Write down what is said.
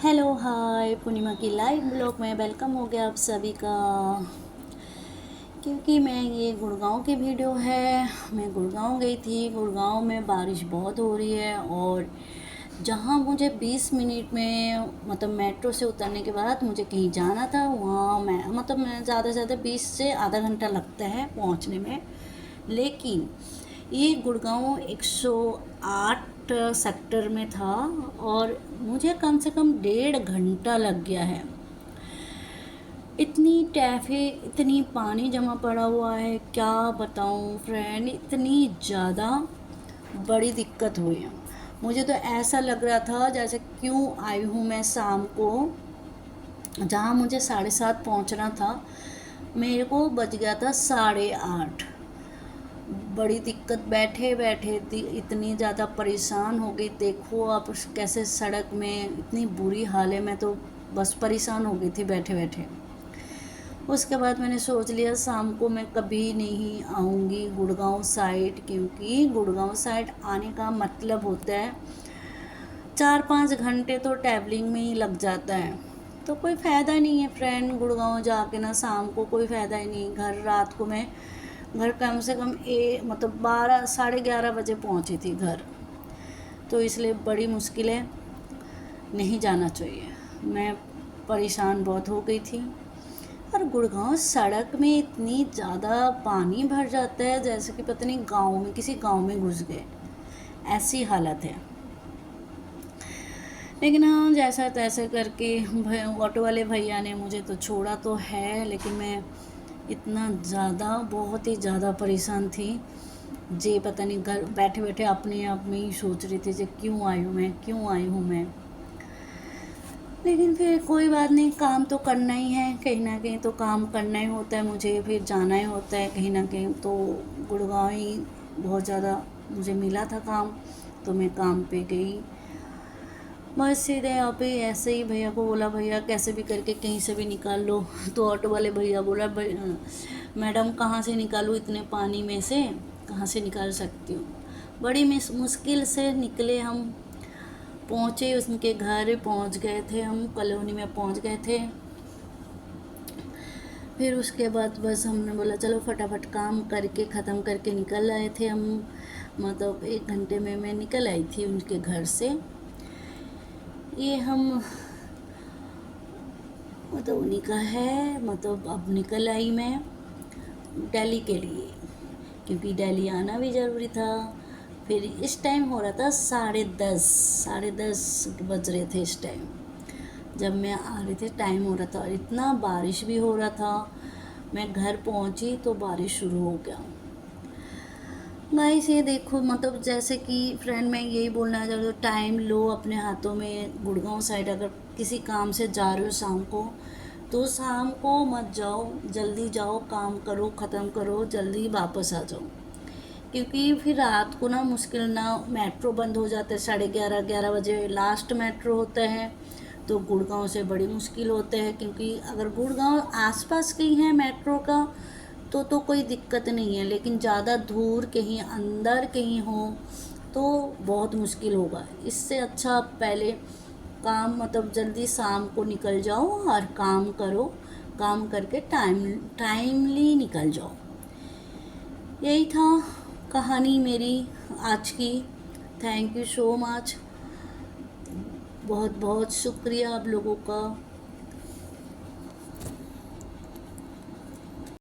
Hello hi पूर्णिमा की live blog में welcome हो गया आप सभी का। क्योंकि मैं ये गुड़गांव की वीडियो है। मैं गुड़गांव गई थी। गुड़गांव में बारिश बहुत हो रही है और जहाँ मुझे 20 मिनट में मतलब मेट्रो से उतरने के बाद मुझे कहीं जाना था, वहाँ मैं ज़्यादा से ज़्यादा 20 से आधा घंटा लगता है पहुँचने में। लेकिन ये गुड़गांव 108 सेक्टर में था और मुझे कम से कम 1.5 घंटा लग गया है। इतनी ट्रैफिक, इतनी पानी जमा पड़ा हुआ है, क्या बताऊं फ्रेंड, इतनी ज़्यादा बड़ी दिक्कत हुई है। मुझे तो ऐसा लग रहा था जैसे क्यों आई हूँ मैं शाम को, जहाँ मुझे 7:30 पहुँचना था, मेरे को बज गया था 8:30। बड़ी दिक्कत, बैठे बैठे इतनी ज़्यादा परेशान हो गई। देखो आप कैसे सड़क में इतनी बुरी हाल है, मैं तो बस परेशान हो गई थी बैठे बैठे। उसके बाद मैंने सोच लिया शाम को मैं कभी नहीं आऊँगी गुड़गांव साइड, क्योंकि गुड़गांव साइड आने का मतलब होता है 4-5 घंटे तो ट्रैवलिंग में ही लग जाता है। तो कोई फ़ायदा नहीं है फ्रेंड गुड़गांव जाके ना, शाम को कोई फ़ायदा ही नहीं। रात को मैं घर कम से कम 12 11:30 बजे पहुंची थी घर। तो इसलिए बड़ी मुश्किल है, नहीं जाना चाहिए। मैं परेशान बहुत हो गई थी। और गुड़गांव सड़क में इतनी ज़्यादा पानी भर जाता है जैसे कि पता नहीं गांव में, किसी गांव में घुस गए, ऐसी हालत है। लेकिन हाँ, जैसा तैसे करके ऑटो वाले भैया ने मुझे तो छोड़ा तो है, लेकिन मैं इतना ज़्यादा, बहुत ही ज़्यादा परेशान थी जे, पता नहीं घर बैठे बैठे अपने आप में ही सोच रही थी जे क्यों आई हूँ मैं, क्यों आई हूँ मैं। लेकिन फिर कोई बात नहीं, काम तो करना ही है, कहीं ना कहीं तो काम करना ही होता है, मुझे फिर जाना ही होता है कहीं ना कहीं। तो गुड़गांव ही बहुत ज़्यादा मुझे मिला था काम, तो मैं काम पे गई। बस सीधे यहाँ पे ऐसे ही भैया को बोला, भैया कैसे भी करके कहीं से भी निकाल लो। तो ऑटो वाले भैया बोला, मैडम कहाँ से निकालूँ, इतने पानी में से कहाँ से निकाल सकती हूँ। बड़ी मुश्किल से निकले हम, पहुँचे उनके घर, पहुँच गए थे हम, कॉलोनी में पहुँच गए थे। फिर उसके बाद बस हमने बोला चलो फटाफट काम करके ख़त्म करके निकल आए थे हम। मतलब 1 घंटे में मैं निकल आई थी उनके घर से। ये हम मतलब उन्हीं का है, मतलब अब निकल आई मैं दिल्ली के लिए, क्योंकि दिल्ली आना भी ज़रूरी था। फिर इस टाइम हो रहा था 10:30 बज रहे थे इस टाइम जब मैं आ रही थी, टाइम हो रहा था और इतना बारिश भी हो रहा था। मैं घर पहुंची तो बारिश शुरू हो गया। गाइस ये देखो, मतलब जैसे कि फ्रेंड मैं यही बोलना चाहती हूँ, टाइम लो अपने हाथों में। गुड़गांव साइड अगर किसी काम से जा रहे हो शाम को, तो शाम को मत जाओ, जल्दी जाओ, काम करो, ख़त्म करो, जल्दी वापस आ जाओ। क्योंकि फिर रात को ना मुश्किल ना, मेट्रो बंद हो जाता है 11:30 बजे लास्ट मेट्रो होता है। तो गुड़गांव से बड़ी मुश्किल होते हैं, क्योंकि अगर गुड़गांव आसपास कहीं है मेट्रो का तो कोई दिक्कत नहीं है, लेकिन ज़्यादा दूर कहीं अंदर कहीं हो तो बहुत मुश्किल होगा। इससे अच्छा आप पहले काम, मतलब जल्दी शाम को निकल जाओ और काम करो, काम करके टाइमली निकल जाओ। यही था कहानी मेरी आज की। थैंक यू सो मच, बहुत बहुत शुक्रिया आप लोगों का।